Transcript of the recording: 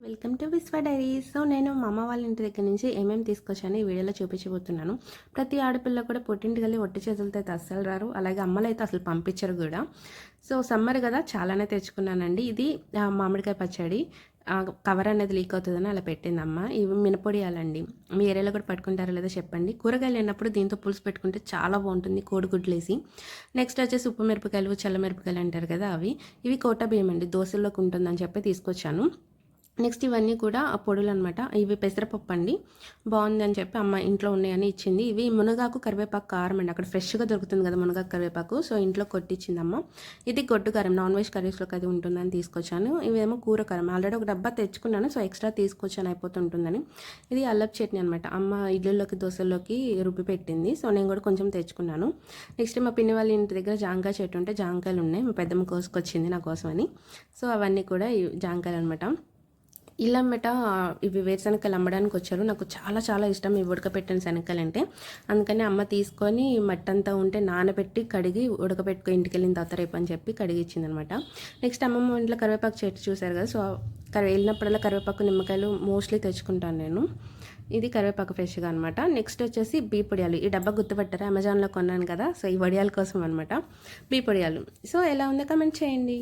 Welcome to విశ్వ diaries. So నేను మా అమ్మ వాళ్ళ ఇంటి దగ్గర నుంచి ఏమేమి తీసుకొచ్చాను ఈ వీడియోలో చూపించబోతున్నాను. ప్రతి ఆడపిల్ల కూడా పుట్టింటికి వెళ్ళి ఒట్టి చేతులతో అయితే అస్సలు రారు, అలాగే అమ్మలు అయితే అసలు పంపించరు కూడా. సో సమ్మర్ కదా చాలానే తెచ్చుకున్నానండి. ఇది మామిడికాయ పచ్చడి. కవర్ అనేది లీక్ అవుతుందని అలా పెట్టిందమ్మ. ఇవి మినపొడియాలండి. మీ ఏరియాలో కూడా పట్టుకుంటారో లేదో చెప్పండి. కూరగాయలు లేనప్పుడు దీంతో పులుసు పెట్టుకుంటే చాలా బాగుంటుంది, కోడిగుడ్లు వేసి. నెక్స్ట్ వచ్చేసి ఉప్పు మిరపకాయలు, చల్ల మిరపకాయలు అంటారు కదా అవి. ఇవి కోట బియ్యం అండి, దోశల్లోకి ఉంటుందని చెప్పి తీసుకొచ్చాను. నెక్స్ట్ ఇవన్నీ కూడా ఆ పొడులు అనమాట. ఇవి పెసరపప్పు అండి, బాగుంది అని చెప్పి అమ్మ ఇంట్లో ఉన్నాయని ఇచ్చింది. ఇవి మునగాకు కరివేపాకు కారం అండి, అక్కడ ఫ్రెష్గా దొరుకుతుంది కదా మునగాకు కరివేపాకు, సో ఇంట్లో కొట్టించింది అమ్మ. ఇది గొడ్డు కారం, నాన్ వెజ్ కర్రీస్లోకి అది ఉంటుందని తీసుకొచ్చాను. ఇవేమో కూర కారం, ఆల్రెడీ ఒక డబ్బా తెచ్చుకున్నాను, సో ఎక్స్ట్రా తీసుకొచ్చాను అయిపోతుంటుందని. ఇది అల్లపు చట్నీ అనమాట, అమ్మ ఇడ్లీలోకి దోశల్లోకి రుబ్బి పెట్టింది, సో నేను కూడా కొంచెం తెచ్చుకున్నాను. నెక్స్ట్ మా పిన్ని వాళ్ళ ఇంటి దగ్గర జాంకాయ చెట్టు ఉంటే జాంకాయలు ఉన్నాయి, మా పెద్దమ్మ కోసుకొచ్చింది నా కోసం అని. సో అవన్నీ కూడా జాంకాయలు అనమాట. ఇల్లమ్మట ఇవి వేరుశనగకాయలు అమ్మడానికి వచ్చారు. నాకు చాలా చాలా ఇష్టం ఇవి ఉడకపెట్టిన శనగకాయలు అంటే. అందుకని అమ్మ తీసుకొని మట్టంతా ఉంటే నానబెట్టి కడిగి ఉడకపెట్టుకో ఇంటికి వెళ్ళిన తర్వాత రేపు అని చెప్పి కడిగి ఇచ్చిందనమాట. నెక్స్ట్ అమ్మమ్మ ఇంట్లో కరివేపాకు చెట్టు చూశారు కదా, సో వెళ్ళినప్పుడల్లా కరివేపాకు నిమ్మకాయలు మోస్ట్లీ తెచ్చుకుంటాను నేను. ఇది కరివేపాకు ఫ్రెష్గా అనమాట. నెక్స్ట్ వచ్చేసి బీ పొడియాలు. ఈ డబ్బా గుర్తుపట్టారా, అమెజాన్లో కొన్నాను కదా, సో ఈ వడియాల కోసం అనమాట బీ పొడియాలు. సో ఎలా ఉందో కమెంట్ చేయండి.